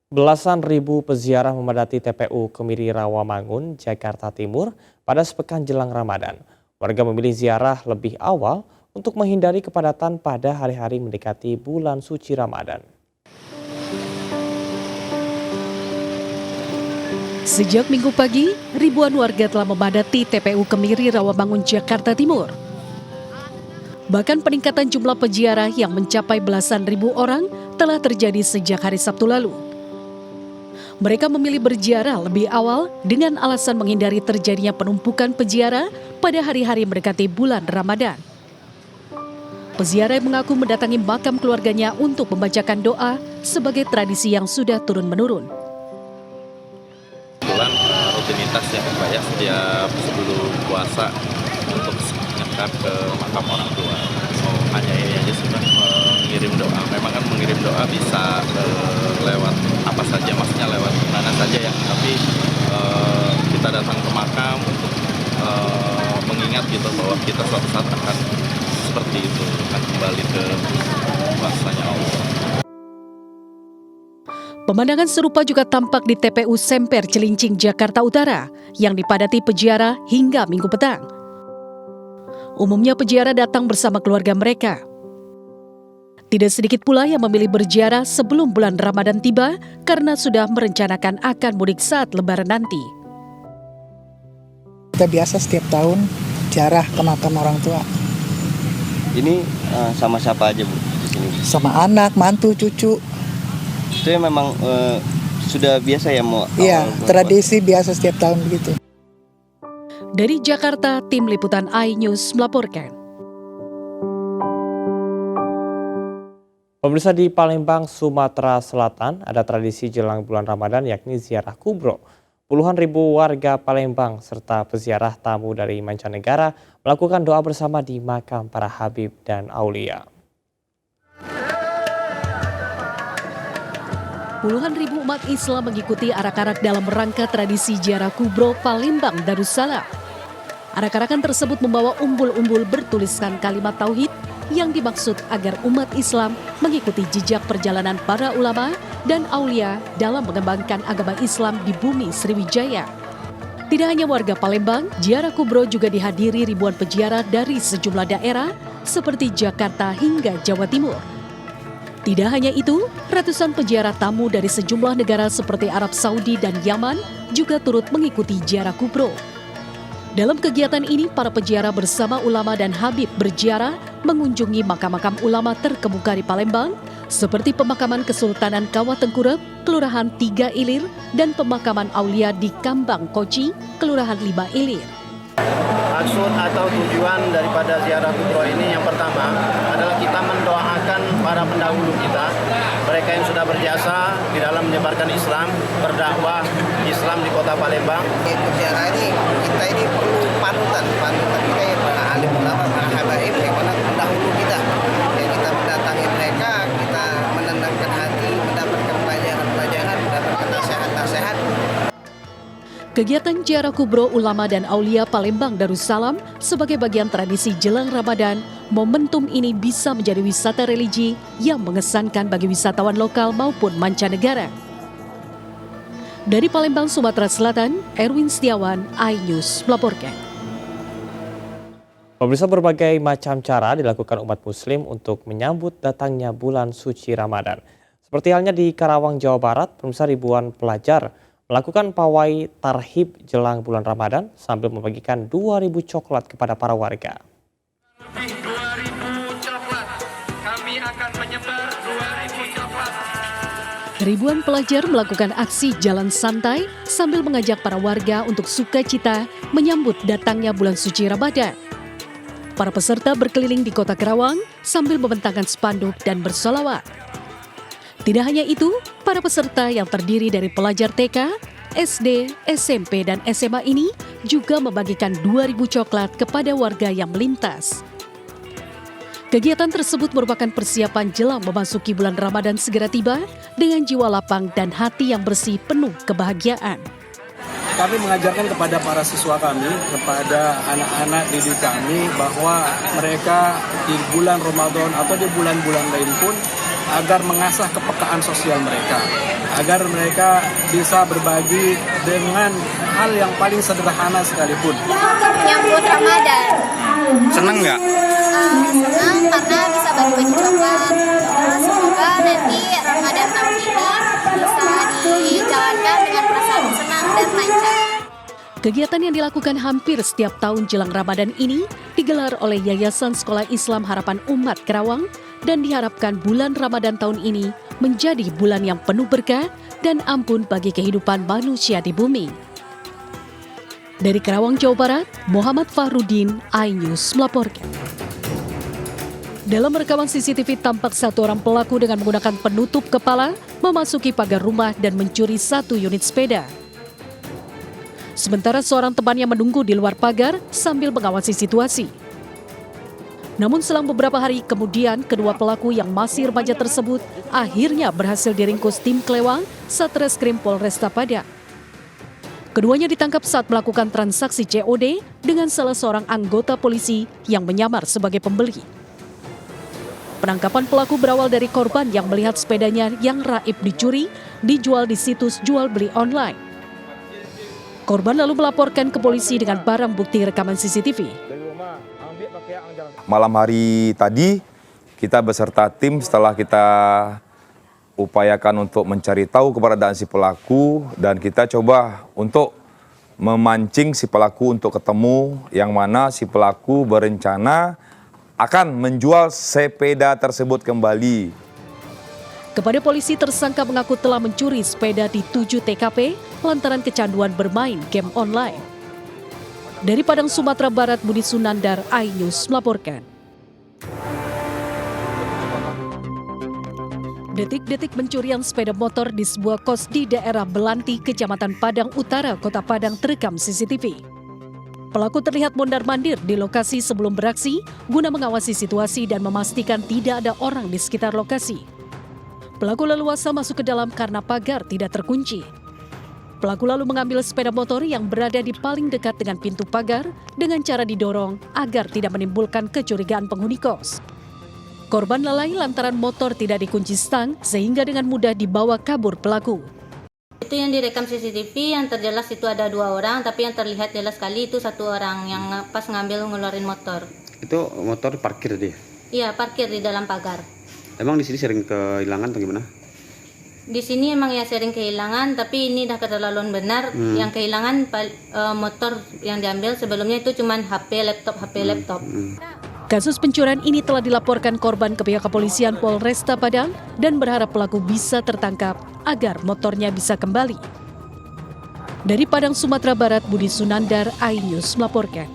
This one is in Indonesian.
Belasan ribu peziarah memadati TPU Kemiri Rawamangun, Jakarta Timur pada sepekan jelang Ramadan. Warga memilih ziarah lebih awal untuk menghindari kepadatan pada hari-hari mendekati bulan suci Ramadan. Sejak Minggu pagi, ribuan warga telah memadati TPU Kemiri Rawamangun, Jakarta Timur. Bahkan peningkatan jumlah peziarah yang mencapai belasan ribu orang telah terjadi sejak hari Sabtu lalu. Mereka memilih berziarah lebih awal dengan alasan menghindari terjadinya penumpukan peziarah pada hari-hari mendekati bulan Ramadan. Peziarah mengaku mendatangi makam keluarganya untuk membacakan doa sebagai tradisi yang sudah turun-menurun. Kebetulan rutinitas ya Pak ya, setiap sebelum puasa untuk nyekat ke makam orang tua. Hanya ini aja sih Pak, mengirim doa. Memang kan mengirim doa bisa lewat apa saja, maksudnya lewat mana saja ya. Tapi kita datang ke makam untuk mengingat gitu bahwa kita suatu saat akan seperti itu, akan kembali ke kuasanya Allah. Pemandangan serupa juga tampak di TPU Semper Cilincing, Jakarta Utara yang dipadati peziarah hingga Minggu petang. Umumnya peziarah datang bersama keluarga mereka. Tidak sedikit pula yang memilih berziarah sebelum bulan Ramadan tiba karena sudah merencanakan akan mudik saat Lebaran nanti. Kita biasa setiap tahun ziarah ke makam orang tua. Ini sama siapa aja Bu di sini? Sama anak, mantu, cucu. Itu ya memang sudah biasa ya mau? Iya, tradisi biasa setiap tahun begitu. Dari Jakarta, tim liputan iNews melaporkan. Pemirsa, di Palembang, Sumatera Selatan ada tradisi jelang bulan Ramadan yakni ziarah kubro. Puluhan ribu warga Palembang serta peziarah tamu dari mancanegara melakukan doa bersama di makam para habib dan aulia. Puluhan ribu umat Islam mengikuti arak-arak dalam rangka tradisi ziarah kubro Palembang Darussalam. Arak-arakan tersebut membawa umbul-umbul bertuliskan kalimat tauhid yang dimaksud agar umat Islam mengikuti jejak perjalanan para ulama dan aulia dalam mengembangkan agama Islam di bumi Sriwijaya. Tidak hanya warga Palembang, ziarah kubro juga dihadiri ribuan peziarah dari sejumlah daerah seperti Jakarta hingga Jawa Timur. Tidak hanya itu, ratusan peziarah tamu dari sejumlah negara seperti Arab Saudi dan Yaman juga turut mengikuti ziarah kubro. Dalam kegiatan ini, para peziarah bersama ulama dan habib berziarah mengunjungi makam-makam ulama terkemuka di Palembang, seperti pemakaman Kesultanan Kawah Tengkurep, Kelurahan 3 Ilir, dan pemakaman aulia di Kambang Koci, Kelurahan 5 Ilir. Maksud atau tujuan daripada ziarah kubro ini yang pertama adalah kita mendoakan para pendahulu kita, mereka yang sudah berjasa di dalam menyebarkan Islam, berdakwah Islam di kota Palembang. Ziarah ini kita ini perlu panutan kita yang para alim ulama, para habaib yang mana pendahulu kita. Yang kita mendatangi mereka, kita menenangkan hati, mendapatkan pelajaran, mendapatkan nasihat-nasihat. Kegiatan ziarah kubro ulama dan aulia Palembang Darussalam sebagai bagian tradisi jelang Ramadan, momentum ini bisa menjadi wisata religi yang mengesankan bagi wisatawan lokal maupun mancanegara. Dari Palembang, Sumatera Selatan, Erwin Setiawan, iNews melaporkan. Pemirsa, berbagai macam cara dilakukan umat muslim untuk menyambut datangnya bulan suci Ramadan. Seperti halnya di Karawang, Jawa Barat, pemirsa, ribuan pelajar melakukan pawai tarhib jelang bulan Ramadan sambil membagikan 2.000 coklat kepada para warga. Lebih 2.000 coklat, kami akan menyebar 2.000 coklat. Ribuan pelajar melakukan aksi jalan santai sambil mengajak para warga untuk sukacita menyambut datangnya bulan suci Ramadan. Para peserta berkeliling di kota Karawang sambil membentangkan spanduk dan bersolawat. Tidak hanya itu, para peserta yang terdiri dari pelajar TK, SD, SMP, dan SMA ini juga membagikan 2.000 coklat kepada warga yang melintas. Kegiatan tersebut merupakan persiapan jelang memasuki bulan Ramadan segera tiba dengan jiwa lapang dan hati yang bersih penuh kebahagiaan. Kami mengajarkan kepada para siswa kami, kepada anak-anak didik kami bahwa mereka di bulan Ramadan atau di bulan-bulan lain pun agar mengasah kepekaan sosial mereka, agar mereka bisa berbagi dengan hal yang paling sederhana sekalipun. Menyambut Ramadan. Senang nggak? Senang karena bisa bagi-bagi coklat. Semoga nanti Ramadan tahun ini bisa dijalankan dengan perasaan senang dan lancar. Kegiatan yang dilakukan hampir setiap tahun jelang Ramadan ini digelar oleh Yayasan Sekolah Islam Harapan Umat Karawang dan diharapkan bulan Ramadan tahun ini menjadi bulan yang penuh berkah dan ampun bagi kehidupan manusia di bumi. Dari Karawang, Jawa Barat, Muhammad Fahrudin, iNews melaporkan. Dalam rekaman CCTV tampak satu orang pelaku dengan menggunakan penutup kepala memasuki pagar rumah dan mencuri 1 unit sepeda. Sementara seorang temannya menunggu di luar pagar sambil mengawasi situasi. Namun selang beberapa hari kemudian, kedua pelaku yang masih remaja tersebut akhirnya berhasil diringkus tim Klewang Satreskrim Polresta Padang. Keduanya ditangkap saat melakukan transaksi COD dengan salah seorang anggota polisi yang menyamar sebagai pembeli. Penangkapan pelaku berawal dari korban yang melihat sepedanya yang raib dicuri dijual di situs jual beli online. Korban lalu melaporkan ke polisi dengan barang bukti rekaman CCTV. Malam hari tadi kita beserta tim setelah kita upayakan untuk mencari tahu keberadaan si pelaku dan kita coba untuk memancing si pelaku untuk ketemu, yang mana si pelaku berencana akan menjual sepeda tersebut kembali. Kepada polisi, tersangka mengaku telah mencuri sepeda di 7 TKP lantaran kecanduan bermain game online. Dari Padang, Sumatera Barat, Budi Sunandar, iNews melaporkan. Detik-detik pencurian sepeda motor di sebuah kos di daerah Belanti, Kecamatan Padang Utara, Kota Padang terekam CCTV. Pelaku terlihat mondar-mandir di lokasi sebelum beraksi guna mengawasi situasi dan memastikan tidak ada orang di sekitar lokasi. Pelaku leluasa masuk ke dalam karena pagar tidak terkunci. Pelaku lalu mengambil sepeda motor yang berada di paling dekat dengan pintu pagar dengan cara didorong agar tidak menimbulkan kecurigaan penghuni kos. Korban lalai lantaran motor tidak dikunci stang sehingga dengan mudah dibawa kabur pelaku. Itu yang direkam CCTV, yang terjelas itu ada 2 orang, tapi yang terlihat jelas sekali itu 1 orang yang pas ngeluarin motor. Itu motor parkir dia? Iya, parkir di dalam pagar. Emang di sini sering kehilangan atau gimana? Di sini emang ya sering kehilangan, tapi ini dah keterlaluan benar. Yang kehilangan motor yang diambil sebelumnya itu cuma HP, laptop. Kasus pencurian ini telah dilaporkan korban ke pihak kepolisian Polresta Padang dan berharap pelaku bisa tertangkap agar motornya bisa kembali. Dari Padang, Sumatera Barat, Budi Sunandar, iNews melaporkan.